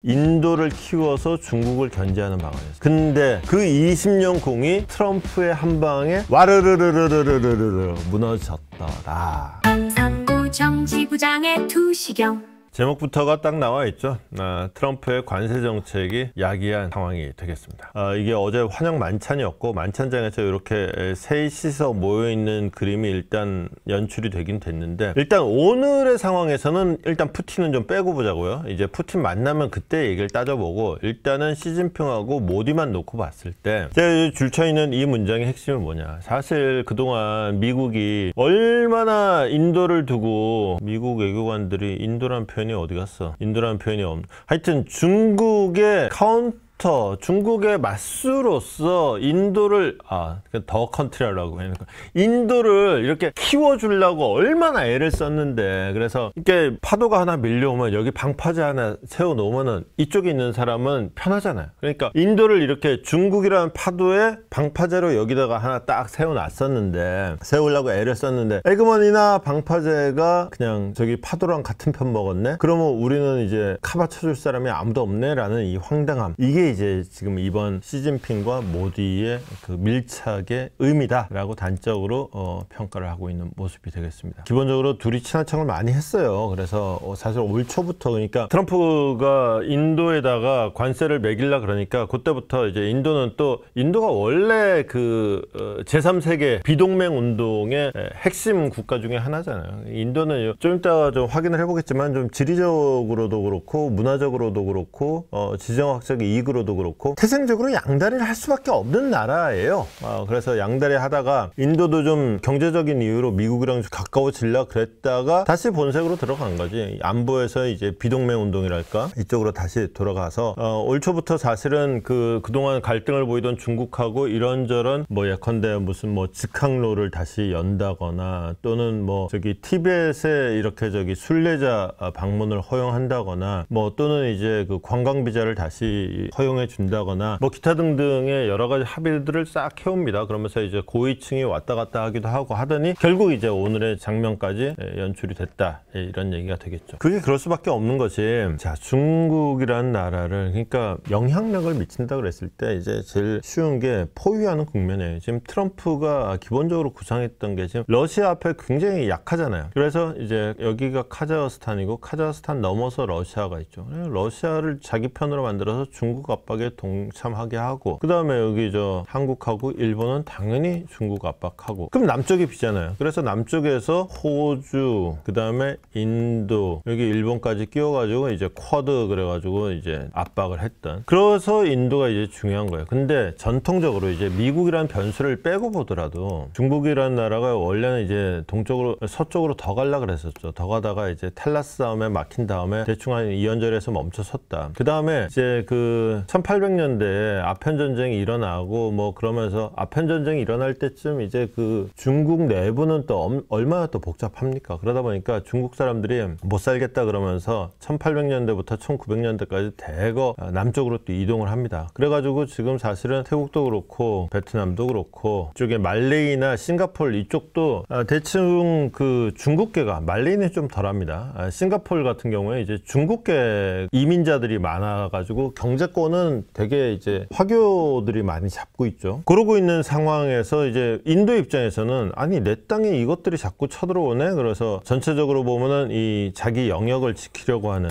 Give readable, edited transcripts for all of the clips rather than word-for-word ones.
인도를 키워서 중국을 견제하는 방안이었어요. 근데 그 20년 공이 트럼프의 한 방에 와르르르르르르르 무너졌더라. 상부 정치부장의 투시경. 제목부터가 딱 나와 있죠. 트럼프의 관세 정책이 야기한 상황이 되겠습니다. 이게 어제 환영 만찬이었고, 만찬장에서 이렇게 셋이서 모여있는 그림이 일단 연출이 되긴 됐는데, 일단 오늘의 상황에서는 일단 푸틴은 좀 빼고 보자고요. 이제 푸틴 만나면 그때 얘기를 따져보고, 일단은 시진핑하고 모디만 놓고 봤을 때 제가 줄쳐있는 이 문장의 핵심은 뭐냐, 사실 그동안 미국이 얼마나 인도를 두고, 미국 외교관들이 인도란 표현이 어디 갔어? 인도라는 표현이 하여튼 중국의 중국의 맞수로서 인도를 더 컨트리라고 해야 되나, 인도를 이렇게 키워주려고 얼마나 애를 썼는데, 그래서 이렇게 파도가 하나 밀려오면 여기 방파제 하나 세워놓으면은 이쪽에 있는 사람은 편하잖아요. 그러니까 인도를 이렇게 중국이라는 파도에 방파제로 여기다가 하나 딱 세워놨었는데, 세우려고 애를 썼는데, 에그머니나 방파제가 그냥 저기 파도랑 같은 편 먹었네? 그러면 우리는 이제 카바쳐줄 사람이 아무도 없네? 라는 이 황당함, 이게 이제 지금 이번 시진핑과 모디의 그 밀착의 의미다라고 단적으로 평가를 하고 있는 모습이 되겠습니다. 기본적으로 둘이 친한 척을 많이 했어요. 그래서 사실 올 초부터, 그러니까 트럼프가 인도에다가 관세를 매길라 그러니까 그때부터 이제 인도가 원래 그 제3세계 비동맹 운동의 핵심 국가 중에 하나잖아요. 인도는 좀 이따가 좀 확인을 해보겠지만 좀 지리적으로도 그렇고 문화적으로도 그렇고 지정학적 이익으로도 그렇고 태생적으로 양다리를 할 수밖에 없는 나라예요. 그래서 양다리 하다가 인도도 좀 경제적인 이유로 미국이랑 가까워지려 그랬다가 다시 본색으로 들어간 거지. 안보에서 이제 비동맹 운동이랄까 이쪽으로 다시 돌아가서 올 초부터 사실은 그동안 갈등을 보이던 중국하고 이런저런 뭐 예컨대 무슨 뭐 직항로를 다시 연다거나 또는 뭐 저기 티벳에 이렇게 저기 순례자 방문을 허용한다거나 뭐 또는 이제 그 관광 비자를 다시 허용해 준다거나 뭐 기타 등등의 여러 가지 합의들을 싹 해옵니다. 그러면서 이제 고위층이 왔다 갔다 하기도 하고 하더니 결국 이제 오늘의 장면까지 연출이 됐다, 이런 얘기가 되겠죠. 그게 그럴 수밖에 없는 것이, 자, 중국이라는 나라를, 그러니까 영향력을 미친다 그랬을 때 이제 제일 쉬운 게 포위하는 국면이에요. 지금 트럼프가 기본적으로 구상했던 게 지금 러시아 앞에 굉장히 약하잖아요. 그래서 이제 여기가 카자흐스탄이고 카자흐스탄 넘어서 러시아가 있죠. 러시아를 자기 편으로 만들어서 중국 압박에 동참하게 하고, 그 다음에 여기 한국하고 일본은 당연히 중국 압박하고, 그럼 남쪽이 비잖아요. 그래서 남쪽에서 호주, 그 다음에 인도, 여기 일본까지 끼워가지고 이제 쿼드 그래가지고 이제 압박을 했던, 그래서 인도가 이제 중요한 거예요. 근데 전통적으로 이제 미국이라는 변수를 빼고 보더라도 중국이라는 나라가 원래는 이제 서쪽으로 더 갈라 그랬었죠. 더 가다가 이제 탈라스 다음에 막힌 다음에 대충 한 이연절에서 멈춰섰다. 그 다음에 이제 1800년대에 아편 전쟁이 일어나고 뭐 그러면서 아편 전쟁이 일어날 때쯤 이제 중국 내부는 또 얼마나 또 복잡합니까? 그러다 보니까 중국 사람들이 못 살겠다 그러면서 1800년대부터 1900년대까지 대거 남쪽으로 또 이동을 합니다. 그래가지고 지금 사실은 태국도 그렇고 베트남도 그렇고 이쪽에 말레이나 싱가포르 이쪽도 대충 중국계가, 말레이는 좀 덜합니다. 싱가포르 같은 경우에 이제 중국계 이민자들이 많아가지고 경제권은 되게 이제 화교들이 많이 잡고 있죠. 그러고 있는 상황에서 이제 인도 입장에서는 아니 내 땅에 이것들이 자꾸 쳐들어오네. 그래서 전체적으로 보면은 이 자기 영역을 지키려고 하는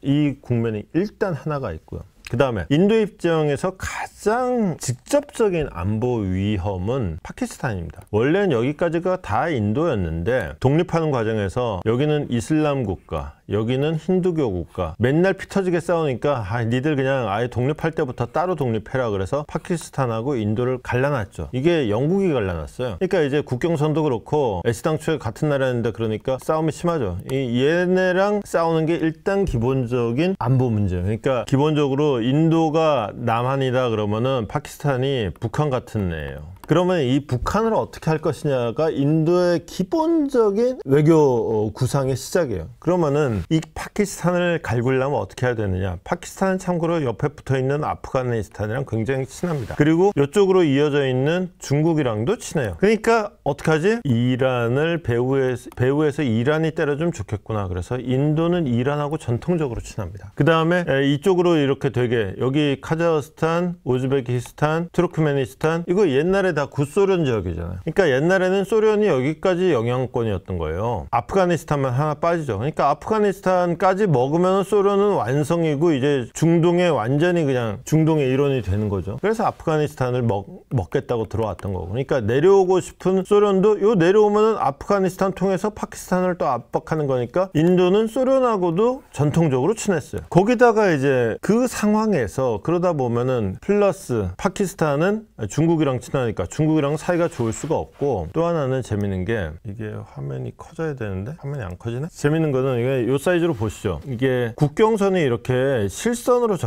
이 국면이 일단 하나가 있고요. 그 다음에 인도 입장에서 가장 직접적인 안보 위험은 파키스탄입니다. 원래는 여기까지가 다 인도였는데 독립하는 과정에서 여기는 이슬람 국가, 여기는 힌두교 국가, 맨날 피 터지게 싸우니까 니들 그냥 아예 독립할 때부터 따로 독립해라 그래서 파키스탄하고 인도를 갈라놨죠. 이게 영국이 갈라놨어요. 그러니까 이제 국경선도 그렇고 애시당초에 같은 나라였는데 그러니까 싸움이 심하죠. 얘네랑 싸우는 게 일단 기본적인 안보 문제. 그러니까 기본적으로 인도가 남한이다 그러면은 파키스탄이 북한 같은 애예요. 그러면 이 북한을 어떻게 할 것이냐가 인도의 기본적인 외교 구상의 시작이에요. 그러면은 이 파키스탄을 갈구려면 어떻게 해야 되느냐. 파키스탄은 참고로 옆에 붙어있는 아프가니스탄이랑 굉장히 친합니다. 그리고 이쪽으로 이어져 있는 중국이랑도 친해요. 그러니까 어떻게 하지? 이란을 배후에서 이란이 때려주면 좋겠구나. 그래서 인도는 이란하고 전통적으로 친합니다. 그 다음에 이쪽으로 이렇게 되게 여기 카자흐스탄, 우즈베키스탄, 투르크메니스탄 이거 옛날에 다 구소련 지역이잖아요. 그러니까 옛날에는 소련이 여기까지 영향권이었던 거예요. 아프가니스탄만 하나 빠지죠. 그러니까 아프가니스탄까지 먹으면 소련은 완성이고 이제 중동에 완전히 그냥 중동의 일원이 되는 거죠. 그래서 아프가니스탄을 먹겠다고 들어왔던 거고. 그러니까 내려오고 싶은 소련도 요 내려오면은 아프가니스탄 통해서 파키스탄을 또 압박하는 거니까 인도는 소련하고도 전통적으로 친했어요. 거기다가 이제 그 상황에서 그러다 보면은 플러스 파키스탄은 중국이랑 친하니까 중국이랑 사이가 좋을 수가 없고 또 하나는 재밌는 게 이게 화면이 커져야 되는데 화면이 안 커지네? 재밌는 거는 이게 요 사이즈로 보시죠. 이게 국경선이 이렇게 실선으로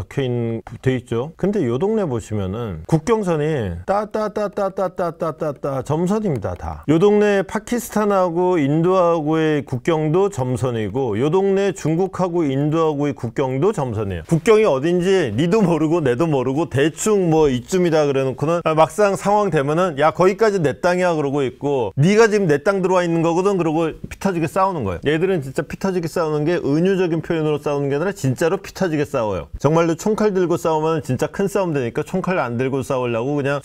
돼 있죠. 근데 요 동네 보시면은 국경선이 따따따따따따따따 점선입니다. 다. 요 동네 파키스탄하고 인도하고의 국경도 점선이고 요 동네 중국하고 인도하고의 국경도 점선이에요. 국경이 어딘지 니도 모르고 내도 모르고 대충 뭐 이쯤이다 그래놓고는 막상 상황 되면은 야 거기까지 내 땅이야 그러고 있고 니가 지금 내 땅 들어와 있는 거거든 그러고 피 터지게 싸우는 거예요. 얘들은 진짜 피 터지게 싸우는 게 은유적인 표현으로 싸우는 게 아니라 진짜로 피 터지게 싸워요. 정말로 총칼 들고 싸우면 진짜 큰 싸움 되니까 총칼 안 들고 싸우려고 그냥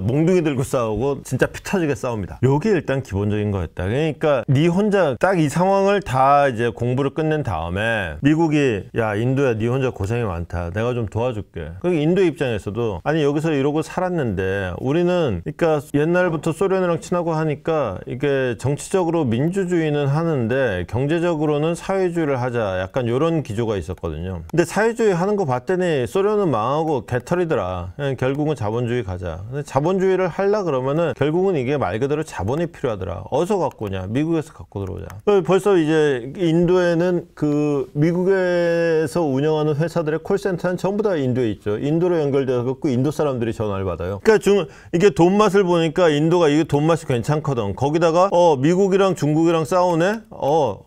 몽둥이 들고 싸우고 진짜 피 터지게 싸웁니다. 요게 일단 기본적인 거였다. 그러니까 니 혼자 딱 이 상황을 다 이제 공부를 끝낸 다음에 미국이 야 인도야 니 혼자 고생이 많다. 내가 좀 도와줄게. 그 인도 입장에서도 아니 여기서 이러고 살았는데 우리는 그러니까 옛날부터 소련이랑 친하고 하니까 이게 정치적으로 민주주의는 하는데 경제적으로는 사회주의를 하자. 약간 이런 기조가 있었거든요. 근데 사회주의 하는 거 봤더니 소련은 망하고 개털이더라. 그냥 결국은 자본주의 가자. 근데 자본주의를 하려 그러면은 결국은 이게 말 그대로 자본이 필요하더라. 어디서 갖고 오냐? 미국에서 갖고 들어오자. 벌써 이제 인도에는 그 미국에서 운영하는 회사들의 콜센터는 전부 다 인도에 있죠. 인도로 연결되어 갖고 인도 사람들이 전화를 받아요. 그러니까 이게 돈 맛을 보니까 인도가 이게 돈 맛이 괜찮거든. 거기다가 미국이랑 중국이랑 싸우네.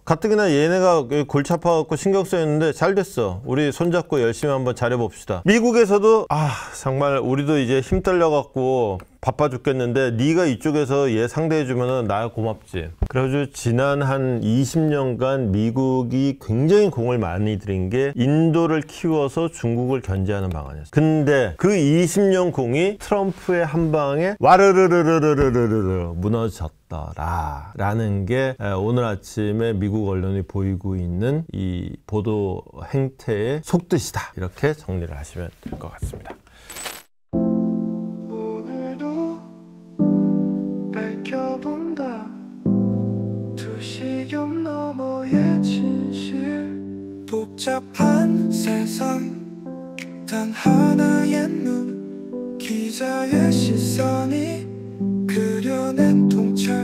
가뜩이나 얘네가 골치 아파갖고 신경 쓰였는데 잘 됐어. 우리 손잡고 열심히 한번 잘해봅시다. 미국에서도 정말 우리도 이제 힘 떨려갖고 바빠 죽겠는데 네가 이쪽에서 얘 상대해주면은 나야 고맙지. 그래가지고 지난 한 20년간 미국이 굉장히 공을 많이 들인 게 인도를 키워서 중국을 견제하는 방안이었어요. 근데 그 20년 공이 트럼프의 한 방에 와르르르르르르르 무너졌더라 라는 게 오늘 아침에 미국 언론이 보이고 있는 이 보도 행태의 속뜻이다. 이렇게 정리를 하시면 될 것 같습니다. 두시경 너머의 진실 복잡한 세상 단 하나의 눈 기자의 시선이 그려낸 통찰